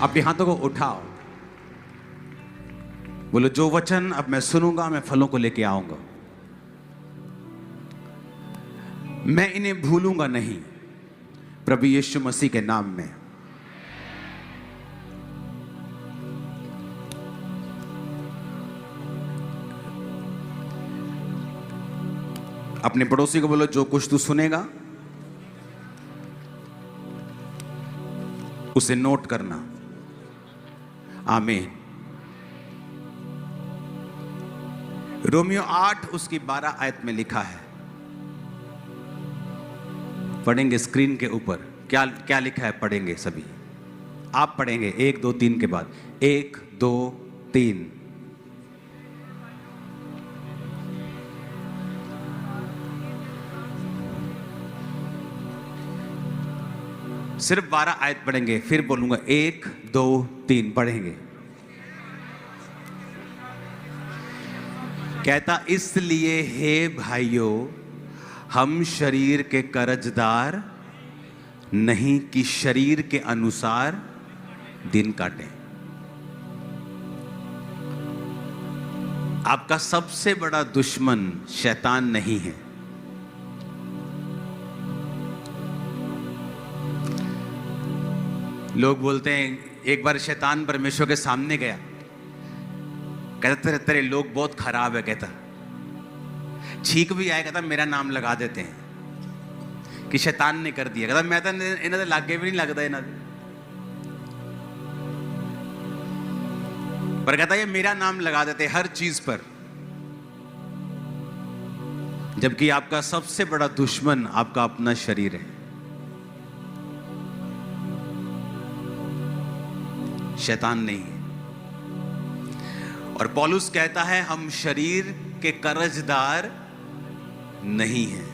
अपने हाथों को उठाओ, बोलो जो वचन अब मैं सुनूंगा मैं फलों को लेके आऊंगा, मैं इन्हें भूलूंगा नहीं, प्रभु यीशु मसीह के नाम में। अपने पड़ोसी को बोलो जो कुछ तू सुनेगा उसे नोट करना। आमीन। रोमियो 8 उसकी 12 आयत में लिखा है, पढ़ेंगे स्क्रीन के ऊपर। क्या क्या लिखा है पढ़ेंगे सभी, आप पढ़ेंगे 1 2 3 के बाद 1 2 3। सिर्फ 12 आयत पढ़ेंगे, फिर बोलूंगा 1 2 3 पढ़ेंगे। कहता इसलिए हे भाइयों हम शरीर के कर्जदार नहीं कि शरीर के अनुसार दिन काटें। आपका सबसे बड़ा दुश्मन शैतान नहीं है। लोग बोलते हैं, एक बार शैतान परमेश्वर के सामने गया, कहता तेरे लोग बहुत खराब है, कहता छींक भी आए, कहता मेरा नाम लगा देते हैं कि शैतान ने कर दिया। कहता मैं तो इन्हों के लागे भी नहीं लगता इन्हों, पर कहता ये मेरा नाम लगा देते हर चीज पर। जबकि आपका सबसे बड़ा दुश्मन आपका अपना शरीर है, शैतान नहीं है। और पौलुस कहता है हम शरीर के कर्जदार नहीं हैं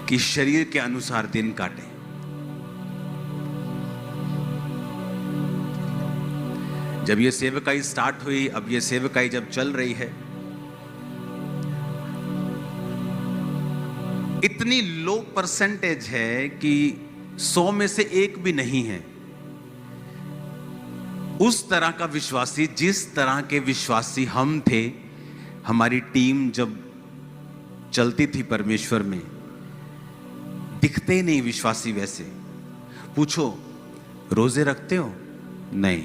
कि शरीर के अनुसार दिन काटें। जब ये सेवकाई स्टार्ट हुई, अब ये सेवकाई जब चल रही है, इतनी लो परसेंटेज है कि 100 में से एक भी नहीं है उस तरह का विश्वासी जिस तरह के विश्वासी हम थे। हमारी टीम जब चलती थी परमेश्वर में, दिखते ही नहीं विश्वासी वैसे। पूछो रोजे रखते हो? नहीं,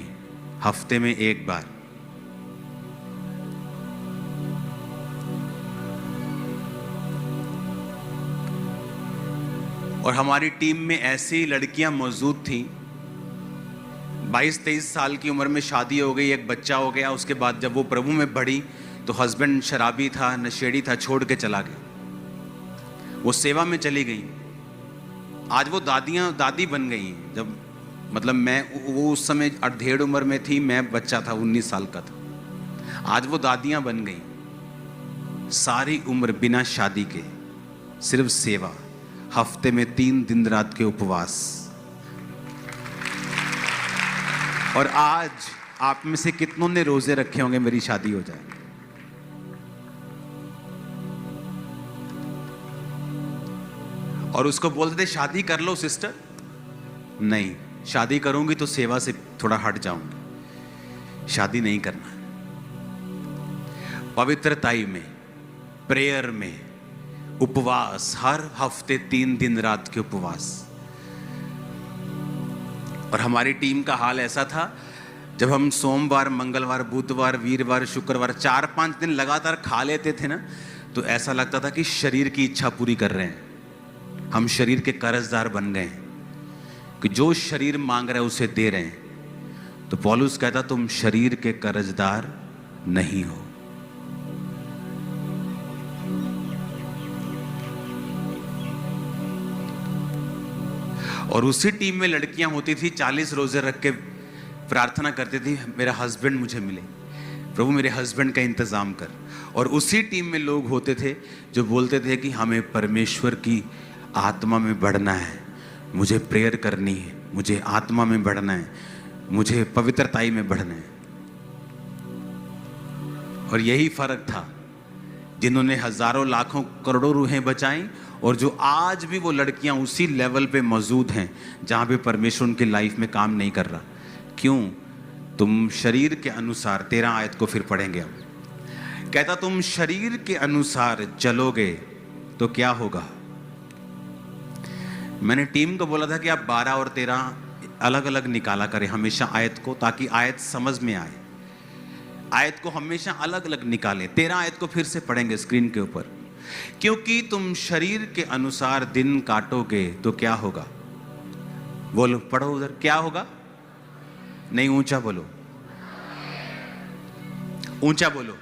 हफ्ते में एक बार। और हमारी टीम में ऐसी लड़कियां मौजूद थीं, 22-23 साल की उम्र में शादी हो गई, एक बच्चा हो गया। उसके बाद जब वो प्रभु में बढ़ी तो हस्बैंड शराबी था, नशेड़ी था, छोड़ के चला गया। वो सेवा में चली गई। आज वो दादी बन गई। जब मतलब वो उस समय 1.5 उम्र में थी, मैं बच्चा था, 19 साल का था। आज वो दादियां बन गई। सारी उम्र बिना शादी के सिर्फ सेवा, हफ्ते में 3 दिन रात के उपवास। और आज आप में से कितनों ने रोजे रखे होंगे मेरी शादी हो जाए? और उसको बोलते थे शादी कर लो सिस्टर। नहीं, शादी करूंगी तो सेवा से थोड़ा हट जाऊंगी, शादी नहीं करना। पवित्रताई में, प्रेयर में, उपवास, हर हफ्ते 3 दिन रात के उपवास। और हमारी टीम का हाल ऐसा था, जब हम सोमवार, मंगलवार, बुधवार, वीरवार, शुक्रवार 4-5 दिन लगातार खा लेते थे ना, तो ऐसा लगता था कि शरीर की इच्छा पूरी कर रहे हैं। हम शरीर के कर्जदार बन गए हैं कि जो शरीर मांग रहा है उसे दे रहे हैं। तो पौलुस कहता तुम शरीर के कर्जदार नहीं हो। और उसी टीम में लड़कियां होती थी, 40 रोजे रख के प्रार्थना करती थी मेरा हस्बैंड मुझे मिले, प्रभु मेरे हस्बैंड का इंतजाम कर। और उसी टीम में लोग होते थे जो बोलते थे कि हमें परमेश्वर की आत्मा में बढ़ना है, मुझे प्रेयर करनी है, मुझे आत्मा में बढ़ना है, मुझे पवित्रताई में बढ़ना है। और यही फर्क था, जिन्होंने हजारों लाखों करोड़ों रूहें बचाई और जो आज भी वो लड़कियां उसी लेवल पे मौजूद हैं जहां पे परमेश्वर उनकी लाइफ में काम नहीं कर रहा। क्यों? तुम शरीर के अनुसार, 13 आयत को फिर पढ़ेंगे हम। कहता तुम शरीर के अनुसार चलोगे तो क्या होगा। मैंने टीम को बोला था कि आप 12 और 13 अलग अलग निकाला करें हमेशा आयत को, ताकि आयत समझ में आए। आयत को हमेशा अलग अलग निकालें। 13 आयत को फिर से पढ़ेंगे स्क्रीन के ऊपर। क्योंकि तुम शरीर के अनुसार दिन काटोगे तो क्या होगा। बोलो, पढ़ो उधर, क्या होगा। नहीं, ऊंचा बोलो, ऊंचा बोलो।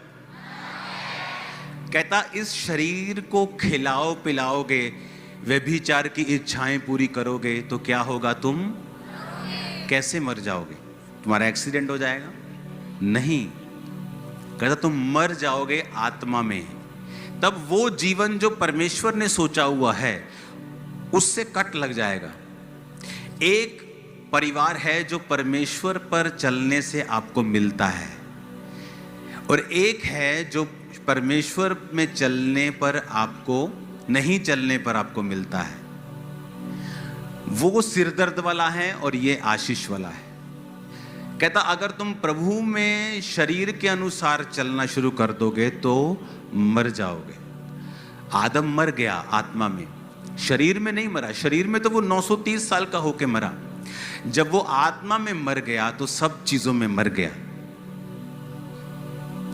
कहता इस शरीर को खिलाओ पिलाओगे, व्यभिचार की इच्छाएं पूरी करोगे तो क्या होगा। तुम कैसे मर जाओगे। तुम्हारा एक्सीडेंट हो जाएगा? नहीं, कहता तुम मर जाओगे आत्मा में। तब वो जीवन जो परमेश्वर ने सोचा हुआ है उससे कट लग जाएगा। एक परिवार है जो परमेश्वर पर चलने से आपको मिलता है, और एक है जो परमेश्वर में चलने पर आपको, नहीं चलने पर आपको मिलता है। वो सिरदर्द वाला है और ये आशीष वाला है। कहता अगर तुम प्रभु में शरीर के अनुसार चलना शुरू कर दोगे तो मर जाओगे। आदम मर गया आत्मा में, शरीर में नहीं मरा। शरीर में तो वो 930 साल का होके मरा। जब वो आत्मा में मर गया तो सब चीजों में मर गया।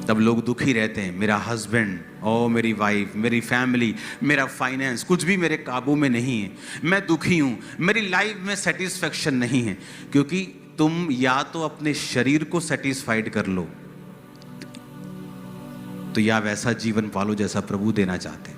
तब लोग दुखी रहते हैं, मेरा हस्बैंड, ओ मेरी वाइफ, मेरी फैमिली, मेरा फाइनेंस, कुछ भी मेरे काबू में नहीं है, मैं दुखी हूं, मेरी लाइफ में सेटिस्फेक्शन नहीं है। क्योंकि तुम या तो अपने शरीर को सेटिस्फाइड कर लो, तो या वैसा जीवन पालो जैसा प्रभु देना चाहते हैं।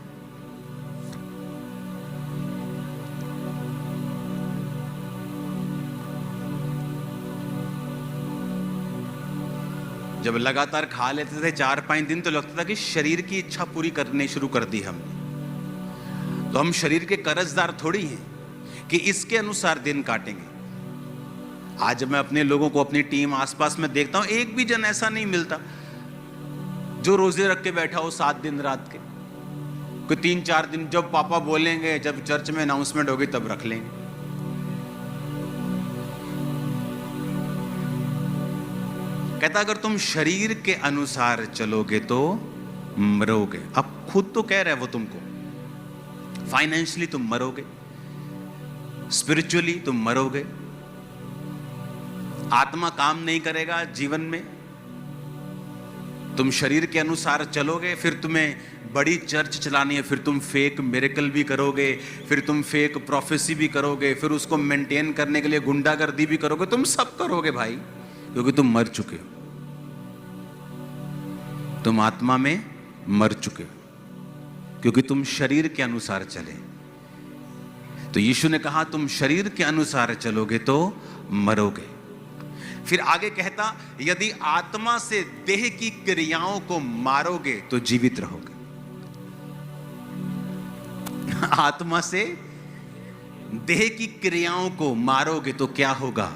जब लगातार खा लेते थे 4-5 दिन, तो लगता था कि शरीर की इच्छा पूरी करनी शुरू कर दी हमने। तो हम शरीर के कर्जदार थोड़ी हैं कि इसके अनुसार दिन काटेंगे। आज मैं अपने लोगों को, अपनी टीम आसपास में देखता हूं, एक भी जन ऐसा नहीं मिलता जो रोजे रख के बैठा हो 7 दिन रात के। कोई 3-4 दिन, जब पापा बोलेंगे, जब चर्च में अनाउंसमेंट होगी तब रख लेंगे। कहता अगर तुम शरीर के अनुसार चलोगे तो मरोगे। अब खुद तो कह रहा है वो तुमको, फाइनेंशियली तुम मरोगे, स्पिरिचुअली तुम मरोगे, आत्मा काम नहीं करेगा जीवन में। तुम शरीर के अनुसार चलोगे, फिर तुम्हें बड़ी चर्च चलानी है, फिर तुम फेक मिरेकल भी करोगे, फिर तुम फेक प्रोफेसी भी करोगे, फिर उसको मेंटेन करने के लिए गुंडागर्दी भी करोगे। तुम सब करोगे भाई, क्योंकि तुम मर चुके हो। तुम आत्मा में मर चुके हो, क्योंकि तुम शरीर के अनुसार चले। तो यीशु ने कहा तुम शरीर के अनुसार चलोगे तो मरोगे। फिर आगे कहता यदि आत्मा से देह की क्रियाओं को मारोगे तो जीवित रहोगे। आत्मा से देह की क्रियाओं को मारोगे तो क्या होगा।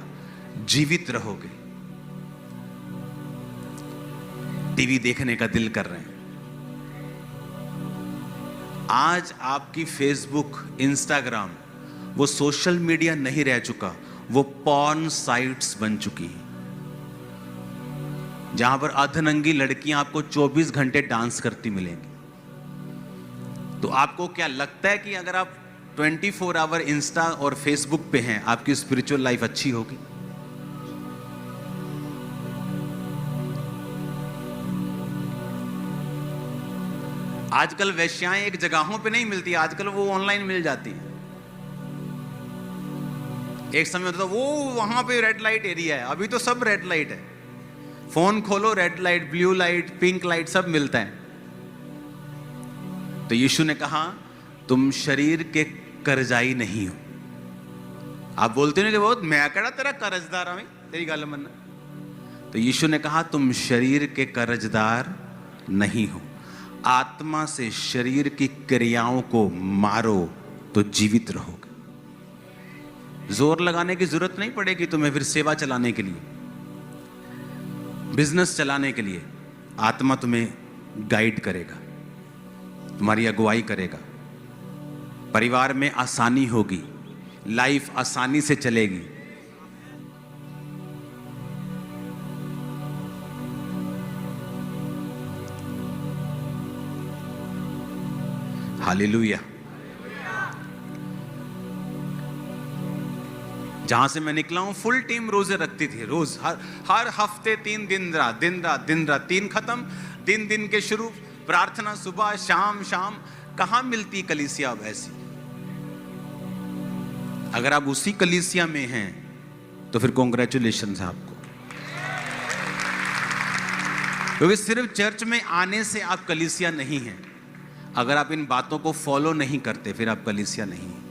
जीवित रहोगे। टीवी देखने का दिल कर रहे हैं। आज आपकी फेसबुक, इंस्टाग्राम, वो सोशल मीडिया नहीं रह चुका, वो पॉर्न साइट्स बन चुकी हैं, जहां पर अर्धनंगी लड़कियां आपको 24 घंटे डांस करती मिलेंगी। तो आपको क्या लगता है कि अगर आप 24 आवर इंस्टा और फेसबुक पे हैं, आपकी स्पिरिचुअल लाइफ अच्छी होगी? आजकल वेश्याएं एक जगहों पे नहीं मिलती, आजकल वो ऑनलाइन मिल जाती हैं। एक समय होता था वो वहां पे रेड लाइट एरिया है, अभी तो सब रेड लाइट है। फोन खोलो, red light, blue light, pink light सब मिलता है। तो यीशु ने कहा तुम शरीर के कर्जाई नहीं हो। आप बोलते हो कि बहुत मैं कड़ा तेरा कर्जदार हूं, तेरी गल मनना। तो यीशु ने कहा तुम शरीर के कर्जदार नहीं हो। आत्मा से शरीर की क्रियाओं को मारो तो जीवित रहोगे। जोर लगाने की जरूरत नहीं पड़ेगी तुम्हें फिर सेवा चलाने के लिए, बिजनेस चलाने के लिए। आत्मा तुम्हें गाइड करेगा, तुम्हारी अगुवाई करेगा। परिवार में आसानी होगी, लाइफ आसानी से चलेगी। हालेलुया। जहां से मैं निकला हूं फुल टीम रोजे रखती थी, रोज हर हफ्ते 3 दिन रात, दिन रात, दिन रात, 3 खत्म, दिन दिन के शुरू, प्रार्थना सुबह शाम शाम। कहां मिलती कलीसिया अब ऐसी? अगर आप उसी कलीसिया में हैं तो फिर कॉन्ग्रेचुलेशन है आपको, क्योंकि सिर्फ चर्च में आने से आप कलीसिया नहीं हैं। अगर आप इन बातों को फॉलो नहीं करते फिर आप कलीसिया नहीं हैं।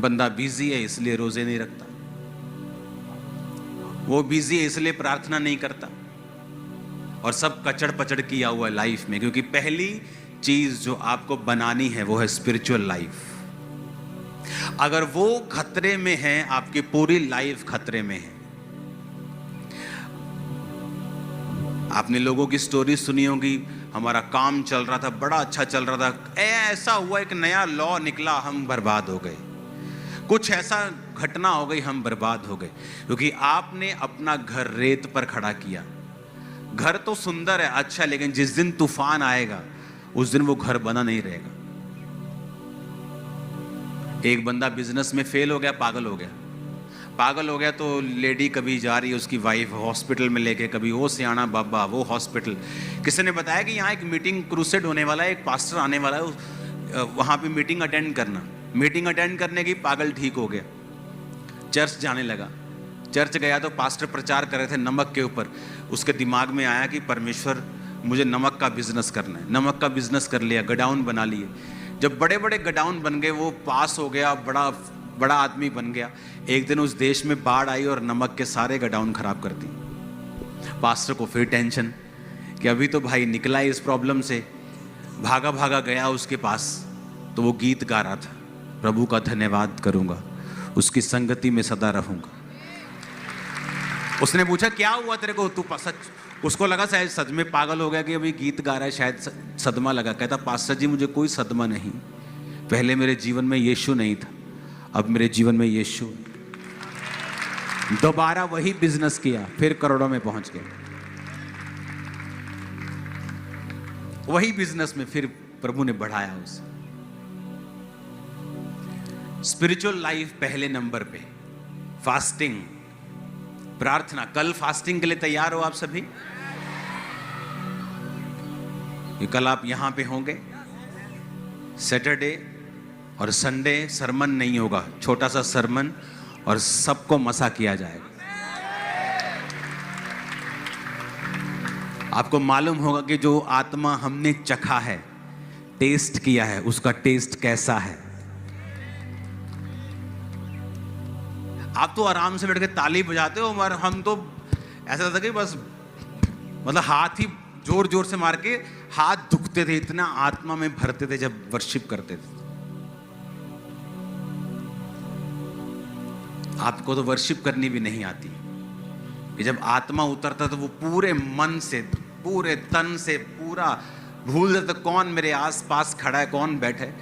बंदा बिजी है इसलिए रोजे नहीं रखता, वो बिजी है इसलिए प्रार्थना नहीं करता, और सब कचड़ पचड़ किया हुआ है लाइफ में। क्योंकि पहली चीज जो आपको बनानी है वो है स्पिरिचुअल लाइफ। अगर वो खतरे में है, आपकी पूरी लाइफ खतरे में है। आपने लोगों की स्टोरी सुनी होगी, हमारा काम चल रहा था, बड़ा अच्छा चल रहा था, ऐसा हुआ एक नया लॉ निकला, हम बर्बाद हो गए। कुछ ऐसा घटना हो गई, हम बर्बाद हो गए, क्योंकि आपने अपना घर रेत पर खड़ा किया। घर तो सुंदर है, अच्छा, लेकिन जिस दिन तूफान आएगा उस दिन वो घर बना नहीं रहेगा। एक बंदा बिजनेस में फेल हो गया, पागल हो गया। पागल हो गया तो लेडी कभी जा रही है उसकी वाइफ हॉस्पिटल में लेके, कभी वो सियाना बाबा वो हॉस्पिटल। किसी ने बताया कि यहाँ एक मीटिंग क्रूसेड होने वाला है, एक पास्टर आने वाला है, वहाँ पे मीटिंग अटेंड करना। मीटिंग अटेंड करने की, पागल ठीक हो गया, चर्च जाने लगा। चर्च गया तो पास्टर प्रचार कर रहे थे नमक के ऊपर। उसके दिमाग में आया कि परमेश्वर मुझे नमक का बिजनेस करना है। नमक का बिजनेस कर लिया, गोडाउन बना लिए। जब बड़े बड़े गोडाउन बन गए, वो पास हो गया, बड़ा बड़ा आदमी बन गया। एक दिन उस देश में बाढ़ आई और नमक के सारे गोडाउन खराब कर दी। पास्टर को फिर टेंशन कि अभी तो भाई निकला इस प्रॉब्लम से। भागा भागा गया उसके पास, तो वो गीत गा रहा था, प्रभु का धन्यवाद करूंगा, उसकी संगति में सदा रहूंगा। उसने पूछा क्या हुआ तेरे को, तू सच? उसको लगा शायद सच में पागल हो गया कि अभी गीत गा रहा है, शायद सदमा लगा। कहता पास्टर जी मुझे कोई सदमा नहीं, पहले मेरे जीवन में यीशु नहीं था, अब मेरे जीवन में यीशु। दोबारा वही बिजनेस किया, फिर करोड़ों में पहुंच गया। वही बिजनेस में फिर प्रभु ने बढ़ाया उसे। स्पिरिचुअल लाइफ पहले नंबर पे, फास्टिंग, प्रार्थना। कल फास्टिंग के लिए तैयार हो आप सभी? ये कल आप यहां पे होंगे। सैटरडे और संडे सरमन नहीं होगा, छोटा सा सरमन, और सबको मसा किया जाएगा। आपको मालूम होगा कि जो आत्मा हमने चखा है, टेस्ट किया है, उसका टेस्ट कैसा है। आप तो आराम से बैठ के ताली बजाते हो, और हम तो ऐसा था कि बस मतलब हाथ ही जोर जोर से मार के हाथ दुखते थे, इतना आत्मा में भरते थे जब वर्शिप करते थे। आपको तो वर्शिप करनी भी नहीं आती कि जब आत्मा उतरता तो वो पूरे मन से, पूरे तन से, पूरा भूल जाता कौन मेरे आस पास खड़ा है, कौन बैठे।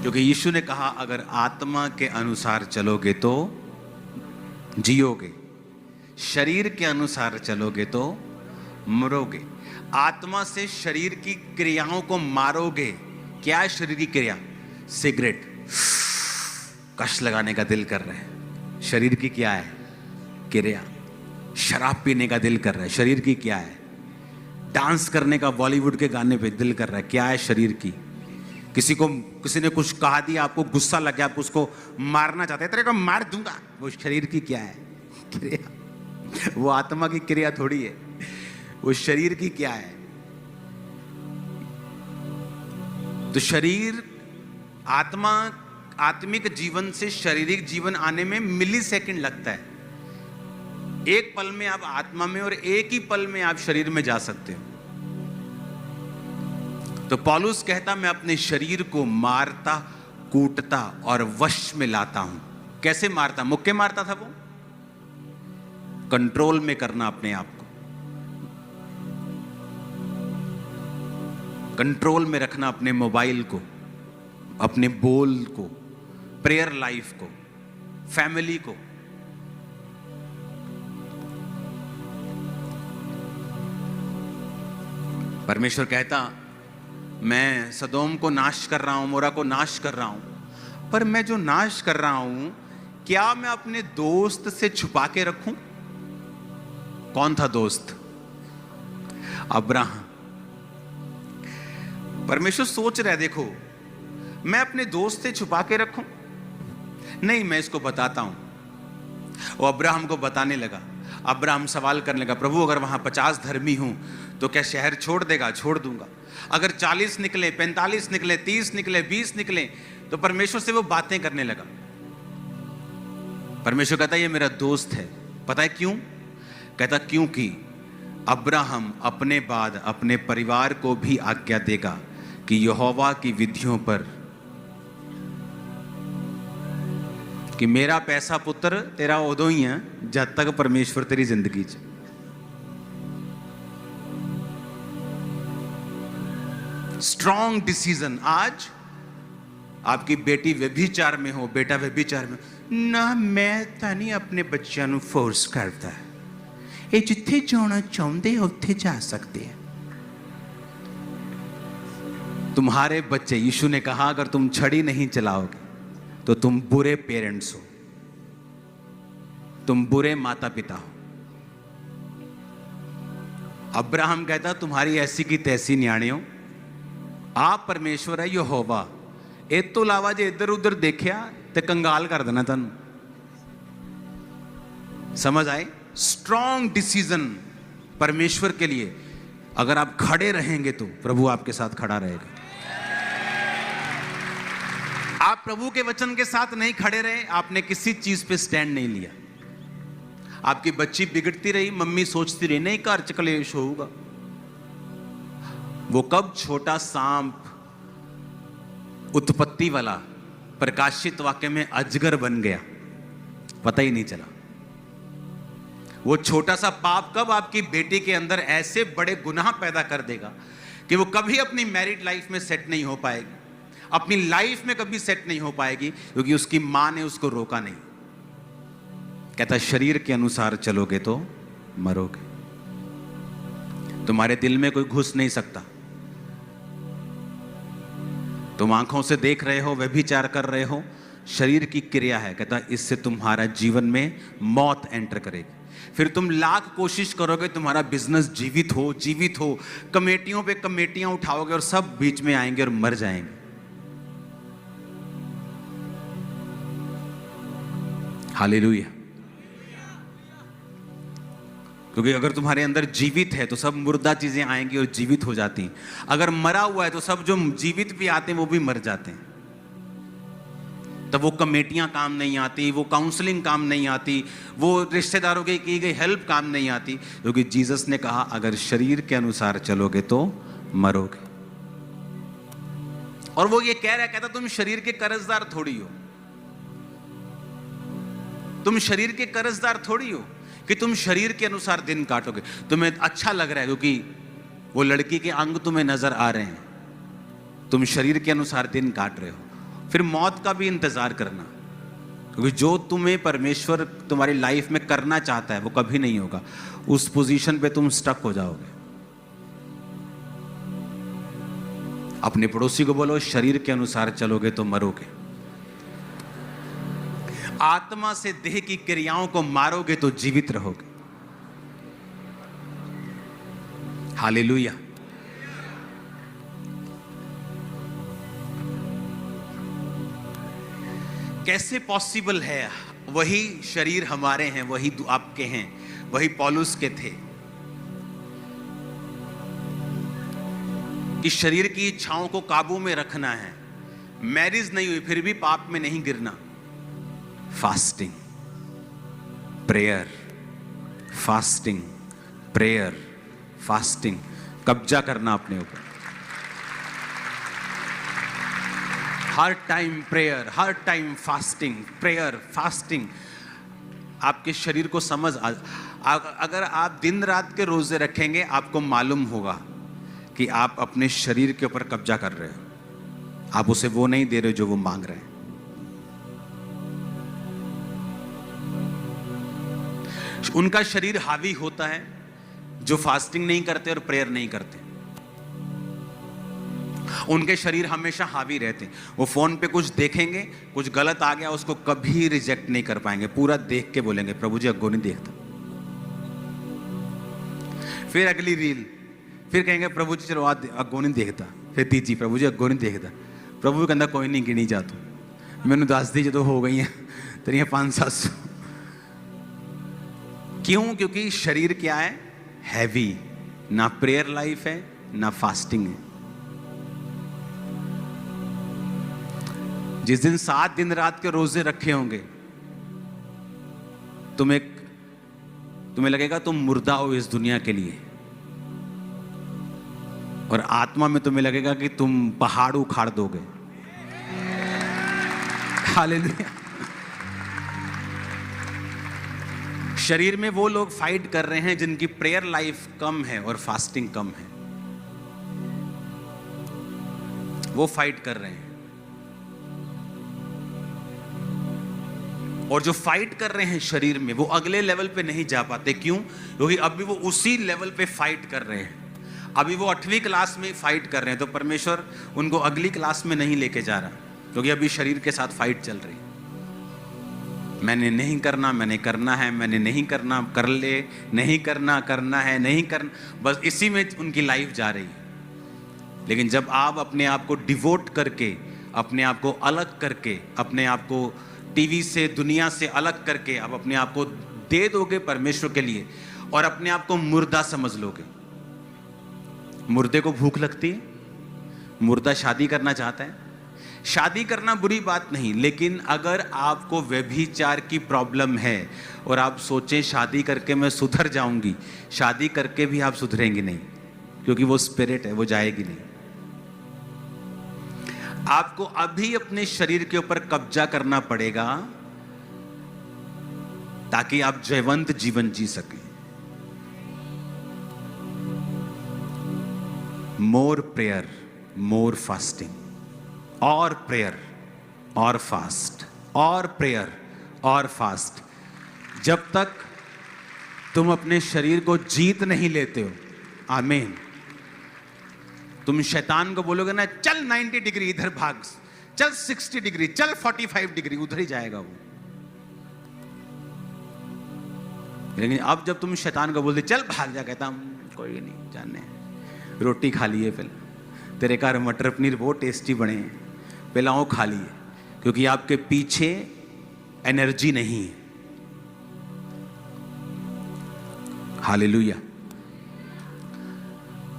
क्योंकि यीशु ने कहा अगर आत्मा के अनुसार चलोगे तो जियोगे, शरीर के अनुसार चलोगे तो मरोगे। आत्मा से शरीर की क्रियाओं को मारोगे। क्या है शरीर की क्रिया? सिगरेट, कश लगाने का दिल कर रहा है, शरीर की क्या है क्रिया? शराब पीने का दिल कर रहा है, शरीर की क्या है? डांस करने का बॉलीवुड के गाने पे दिल कर रहा है, क्या है शरीर की? किसी ने कुछ कहा दिया, आपको गुस्सा लग गया, आप उसको मारना चाहते हैं, तेरे को मार दूंगा, वो शरीर की क्या है क्रिया? वो आत्मा की क्रिया थोड़ी है, वो शरीर की क्या है? तो शरीर, आत्मा, आत्मिक जीवन से शारीरिक जीवन आने में मिली सेकंड लगता है। एक पल में आप आत्मा में और एक ही पल में आप शरीर में जा सकते हो। तो पौलुस कहता मैं अपने शरीर को मारता, कूटता और वश में लाता हूं। कैसे मारता? मुक्के मारता था वो। कंट्रोल में करना अपने आप को। कंट्रोल में रखना अपने मोबाइल को, अपने बोल को, प्रेयर लाइफ को, फैमिली को। परमेश्वर कहता, मैं सदोम को नाश कर रहा हूं, मोरा को नाश कर रहा हूं, पर मैं जो नाश कर रहा हूं, क्या मैं अपने दोस्त से छुपा के रखूं? कौन था दोस्त? अब्राहम। परमेश्वर सोच रहा है, देखो, मैं अपने दोस्त से छुपा के रखूं? नहीं, मैं इसको बताता हूं। वो अब्राहम को बताने लगा। अब्राहम सवाल करने लगा, प्रभु अगर वहां 50 धर्मी हूं तो क्या शहर छोड़ देगा? छोड़ दूंगा। अगर 40 निकले, 45 निकले, 30 निकले, 20 निकले, तो परमेश्वर से वो बातें करने लगा। परमेश्वर कहता, ये मेरा दोस्त है। पता है क्यों? कहता, क्योंकि अब्राहम अपने बाद अपने परिवार को भी आज्ञा देगा कि यहोवा की विधियों पर, कि मेरा पैसा पुत्र तेरा उदों ही है जब तक परमेश्वर तेरी जिंदगी च। Strong decision. आज आपकी बेटी व्यभिचार में हो, बेटा व्यभिचार में ना, मैं तो नहीं अपने बच्चों को फोर्स करता है, ये जिथे जाना चाहते हैं उत्थे जा सकते हैं। तुम्हारे बच्चे, यीशु ने कहा, अगर तुम छड़ी नहीं चलाओगे तो तुम बुरे पेरेंट्स हो, तुम बुरे माता पिता हो। अब्राहम कहता, तुम्हारी ऐसी की तैसी न्याणे हो, आप परमेश्वर है यहोवा, इस तो इलावा जे इधर उधर देखिया तो कंगाल कर देना तुम। समझ आए? स्ट्रॉन्ग डिसीजन परमेश्वर के लिए। अगर आप खड़े रहेंगे तो प्रभु आपके साथ खड़ा रहेगा। आप प्रभु के वचन के साथ नहीं खड़े रहे, आपने किसी चीज पे स्टैंड नहीं लिया। आपकी बच्ची बिगड़ती रही, मम्मी सोचती रही नहीं घर च कलेश होगा। वो कब छोटा सांप उत्पत्ति वाला प्रकाशित वाक्य में अजगर बन गया, पता ही नहीं चला। वो छोटा सा पाप कब आपकी बेटी के अंदर ऐसे बड़े गुनाह पैदा कर देगा कि वो कभी अपनी मैरिड लाइफ में सेट नहीं हो पाएगी, अपनी लाइफ में कभी सेट नहीं हो पाएगी, क्योंकि उसकी मां ने उसको रोका नहीं। कहता, शरीर के अनुसार चलोगे तो मरोगे। तुम्हारे दिल में कोई घुस नहीं सकता। तुम आंखों से देख रहे हो, व्यभिचार कर रहे हो, शरीर की क्रिया है। कहता, इससे तुम्हारा जीवन में मौत एंटर करेगी। फिर तुम लाख कोशिश करोगे तुम्हारा बिजनेस जीवित हो, कमेटियों पे कमेटियां उठाओगे और सब बीच में आएंगे और मर जाएंगे। हालेलुया। क्योंकि अगर तुम्हारे अंदर जीवित है तो सब मुर्दा चीजें आएंगी और जीवित हो जाती हैं। अगर मरा हुआ है तो सब जो जीवित भी आते हैं वो भी मर जाते हैं। तब वो कमेटियां काम नहीं आती, वो काउंसलिंग काम नहीं आती, वो रिश्तेदारों की गई हेल्प काम नहीं आती, क्योंकि जीसस ने कहा, अगर शरीर के अनुसार चलोगे तो मरोगे। और वो ये कह रहा है, कहता, तुम शरीर के कर्जदार थोड़ी हो, तुम शरीर के कर्जदार थोड़ी हो कि तुम शरीर के अनुसार दिन काटोगे। तुम्हें अच्छा लग रहा है क्योंकि वो लड़की के अंग तुम्हें नजर आ रहे हैं, तुम शरीर के अनुसार दिन काट रहे हो। फिर मौत का भी इंतजार करना, क्योंकि जो तुम्हें परमेश्वर तुम्हारी लाइफ में करना चाहता है वो कभी नहीं होगा। उस पोजीशन पे तुम स्टक हो जाओगे। अपने पड़ोसी को बोलो, शरीर के अनुसार चलोगे तो मरोगे, आत्मा से देह की क्रियाओं को मारोगे तो जीवित रहोगे। हालेलुया। कैसे पॉसिबल है? वही शरीर हमारे हैं, वही आपके हैं, वही पौलुस के थे कि शरीर की इच्छाओं को काबू में रखना है। मैरिज नहीं हुई फिर भी पाप में नहीं गिरना। Fasting, prayer, fasting, prayer, fasting, कब्जा करना अपने ऊपर। हर टाइम प्रेयर, हर टाइम फास्टिंग, प्रेयर, फास्टिंग। आपके शरीर को समझ अगर आप दिन रात के रोजे रखेंगे आपको मालूम होगा कि आप अपने शरीर के ऊपर कब्जा कर रहे हो, आप उसे वो नहीं दे रहे हो जो वो मांग रहे हैं। उनका शरीर हावी होता है जो फास्टिंग नहीं करते और प्रेयर नहीं करते। उनके शरीर हमेशा हावी रहते हैं। वो फोन पे कुछ देखेंगे, कुछ गलत आ गया उसको कभी रिजेक्ट नहीं कर पाएंगे, पूरा देख के बोलेंगे प्रभु जी अग्गो नहीं देखता। फिर अगली रील, फिर कहेंगे प्रभु जी चलो आज अग्गो नहीं देखता। फिर तीजी, प्रभु जी अग्गो नहीं देखता। प्रभु कहता कोई नहीं गिनी जा तू, मैंने 10 दी जो हो गई है तेरिया 500-700। क्यों? क्योंकि शरीर क्या है? हैवी। ना प्रेयर लाइफ है ना फास्टिंग है। जिस दिन 7 दिन रात के रोजे रखे होंगे, तुम्हें लगेगा तुम मुर्दा हो इस दुनिया के लिए, और आत्मा में तुम्हें लगेगा कि तुम पहाड़ उखाड़ दोगे। हालेलुया। शरीर में वो लोग फाइट कर रहे हैं जिनकी प्रेयर लाइफ कम है और फास्टिंग कम है, वो फाइट कर रहे हैं। और जो फाइट कर रहे हैं शरीर में, वो अगले लेवल पे नहीं जा पाते। क्यों? क्योंकि अभी वो उसी लेवल पे फाइट कर रहे हैं। अभी वो 8वीं क्लास में फाइट कर रहे हैं, तो परमेश्वर उनको अगली क्लास में नहीं लेके जा रहा, क्योंकि अभी शरीर के साथ फाइट चल रही है। मैंने नहीं करना, मैंने करना है, मैंने नहीं करना, कर ले, नहीं करना, करना है, नहीं करना, बस इसी में उनकी लाइफ जा रही है। लेकिन जब आप अपने आप को डिवोट करके, अपने आप को अलग करके, अपने आप को टीवी से, दुनिया से अलग करके आप अपने आप को दे दोगे परमेश्वर के लिए, और अपने आप को मुर्दा समझ लोगे। मुर्दे को भूख लगती है, मुर्दा शादी करना चाहता है। शादी करना बुरी बात नहीं, लेकिन अगर आपको व्यभिचार की प्रॉब्लम है और आप सोचें शादी करके मैं सुधर जाऊंगी, शादी करके भी आप सुधरेंगे नहीं, क्योंकि वो स्पिरिट है, वो जाएगी नहीं। आपको अभी अपने शरीर के ऊपर कब्जा करना पड़ेगा ताकि आप जयवंत जीवन जी सकें। मोर प्रेयर, मोर फास्टिंग, और प्रेयर और फास्ट, और प्रेयर और फास्ट। जब तक तुम अपने शरीर को जीत नहीं लेते हो, आमीन, तुम शैतान को बोलोगे ना चल 90 डिग्री इधर भाग, चल 60 डिग्री, चल 45 डिग्री, उधर ही जाएगा वो। लेकिन अब जब तुम शैतान को बोलते चल भाग जा, कहता कोई नहीं, जाने रोटी खा लिए, पहले तेरे घर मटर पनीर बहुत टेस्टी बने हैं, पहला वो खा लिए, क्योंकि आपके पीछे एनर्जी नहीं है। हालेलुया।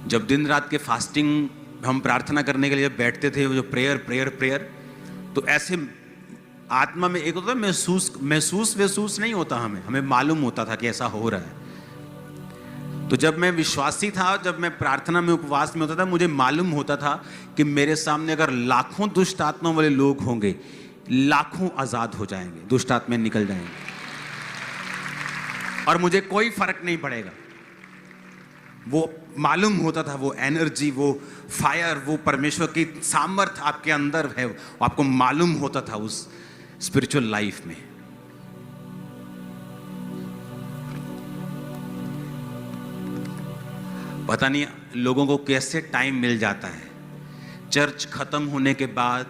जब दिन रात के फास्टिंग हम प्रार्थना करने के लिए बैठते थे, जो प्रेयर प्रेयर प्रेयर, तो ऐसे आत्मा में एक होता है महसूस नहीं होता, हमें मालूम होता था कि ऐसा हो रहा है। तो जब मैं विश्वासी था, जब मैं प्रार्थना में, उपवास में होता था, मुझे मालूम होता था कि मेरे सामने अगर लाखों दुष्ट आत्मा वाले लोग होंगे, लाखों आजाद हो जाएंगे, दुष्ट आत्माएं निकल जाएंगे, और मुझे कोई फर्क नहीं पड़ेगा। वो मालूम होता था, वो एनर्जी, वो फायर, वो परमेश्वर की सामर्थ आपके अंदर है, वो आपको मालूम होता था उस स्पिरिचुअल लाइफ में। पता नहीं लोगों को कैसे टाइम मिल जाता है। चर्च खत्म होने के बाद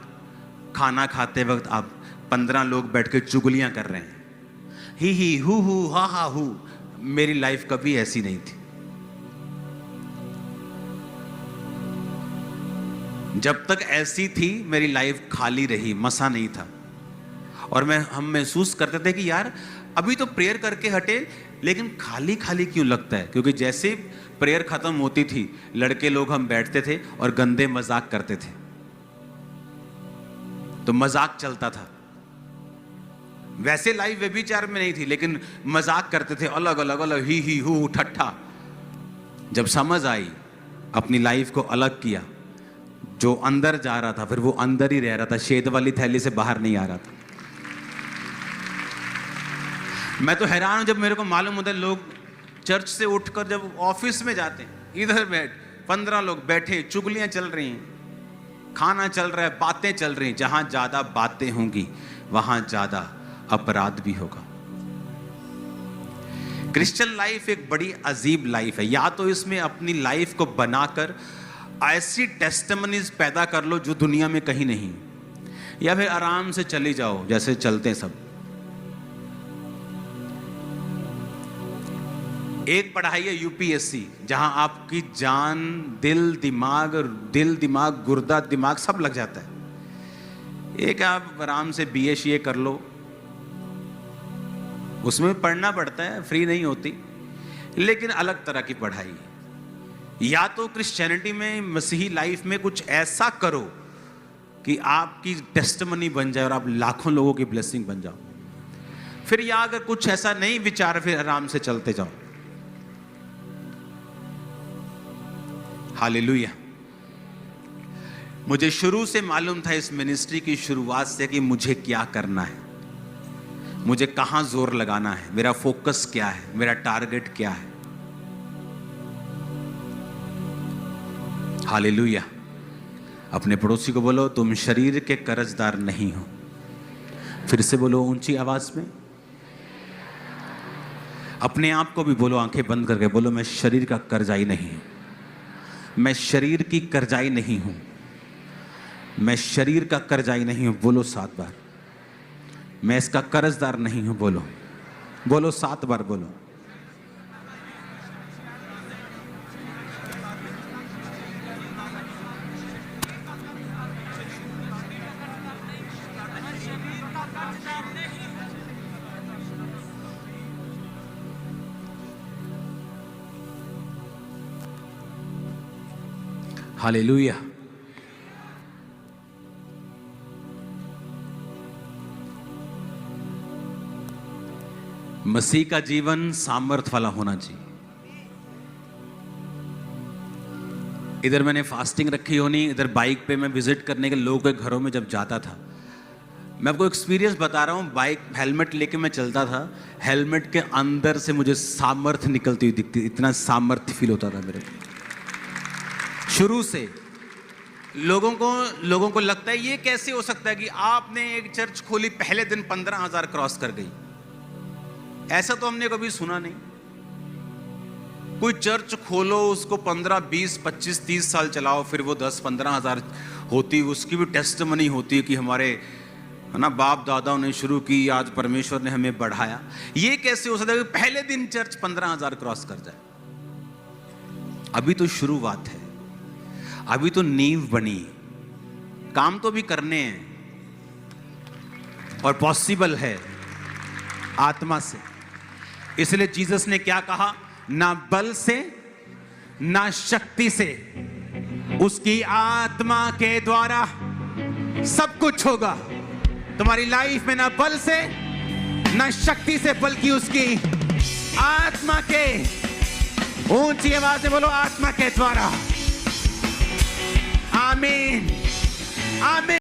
खाना खाते वक्त आप 15 लोग बैठ के चुगलियां कर रहे हैं, ही हु हा हा हु। मेरी लाइफ कभी ऐसी नहीं थी। जब तक ऐसी थी मेरी लाइफ खाली रही, मसा नहीं था। और हम महसूस करते थे कि यार अभी तो प्रेयर करके हटे, लेकिन खाली खाली क्यों लगता है? क्योंकि जैसे प्रेयर खत्म होती थी, लड़के लोग हम बैठते थे और गंदे मजाक करते थे। तो मजाक चलता था। वैसे लाइफ व्यभिचार में नहीं थी, लेकिन मजाक करते थे, अलग अलग अलग, ही हु ठट्ठा। जब समझ आई, अपनी लाइफ को अलग किया, जो अंदर जा रहा था फिर वो अंदर ही रह रहा था, शेद वाली थैली से बाहर नहीं आ रहा था। मैं तो हैरान हूं जब मेरे को मालूम होता है लोग चर्च से उठकर जब ऑफिस में जाते हैं, इधर बैठ, 15 लोग बैठे, चुगलियां चल रही हैं, खाना चल रहा है, बातें चल रही हैं। जहां ज्यादा बातें होंगी वहां ज्यादा अपराध भी होगा। क्रिश्चियन लाइफ एक बड़ी अजीब लाइफ है। या तो इसमें अपनी लाइफ को बनाकर ऐसी टेस्टिमनीज पैदा कर लो जो दुनिया में कहीं नहीं, या फिर आराम से चली जाओ जैसे चलते हैं सब। एक पढ़ाई है यूपीएससी, जहां आपकी जान, दिल दिमाग, गुर्दा दिमाग सब लग जाता है। एक आप आराम से बीए कर लो, उसमें पढ़ना पड़ता है, फ्री नहीं होती, लेकिन अलग तरह की पढ़ाई। या तो क्रिश्चियनिटी में, मसीही लाइफ में कुछ ऐसा करो कि आपकी टेस्टिमनी बन जाए और आप लाखों लोगों की ब्लेसिंग बन जाओ। फिर या अगर कुछ ऐसा नहीं विचार, फिर आराम से चलते जाओ। हालेलुया। मुझे शुरू से मालूम था इस मिनिस्ट्री की शुरुआत से कि मुझे क्या करना है, मुझे कहां जोर लगाना है, मेरा फोकस क्या है, मेरा टारगेट क्या है। हालेलुया। अपने पड़ोसी को बोलो, तुम शरीर के कर्जदार नहीं हो। फिर से बोलो ऊंची आवाज में। अपने आप को भी बोलो, आंखें बंद करके बोलो, मैं शरीर का कर्जाई नहीं हूं, मैं शरीर की कर्जाई नहीं हूं, मैं शरीर का कर्जाई नहीं हूं। बोलो 7 बार। मैं इसका कर्जदार नहीं हूं। बोलो बोलो 7 बार बोलो। हालेलुया। मसीह का जीवन सामर्थ वाला होना चाहिए। इधर मैंने फास्टिंग रखी होनी, इधर बाइक पे मैं विजिट करने के लोगों के घरों में जब जाता था, मैं आपको एक्सपीरियंस बता रहा हूं। बाइक हेलमेट लेके मैं चलता था, हेलमेट के अंदर से मुझे सामर्थ निकलती हुई दिखती, इतना सामर्थ फील होता था मेरे को। शुरू से लोगों को लगता है ये कैसे हो सकता है कि आपने एक चर्च खोली, पहले दिन 15,000 क्रॉस कर गई। ऐसा तो हमने कभी सुना नहीं। कोई चर्च खोलो, उसको 15, 20, 25, 30 साल चलाओ, फिर वो 10-15 हजार होती, उसकी भी टेस्टिमनी होती है कि हमारे बाप दादाओं ने शुरू की, आज परमेश्वर ने हमें बढ़ाया। ये कैसे हो सकता है कि पहले दिन चर्च 15,000 क्रॉस कर जाए? अभी तो शुरुआत है, अभी तो नींव बनी, काम तो भी करने हैं और पॉसिबल है आत्मा से। इसलिए जीसस ने क्या कहा? ना बल से ना शक्ति से, उसकी आत्मा के द्वारा सब कुछ होगा तुम्हारी लाइफ में। ना बल से ना शक्ति से, बल्कि उसकी आत्मा के। ऊंची आवाज से बोलो, आत्मा के द्वारा। आमीन आमीन।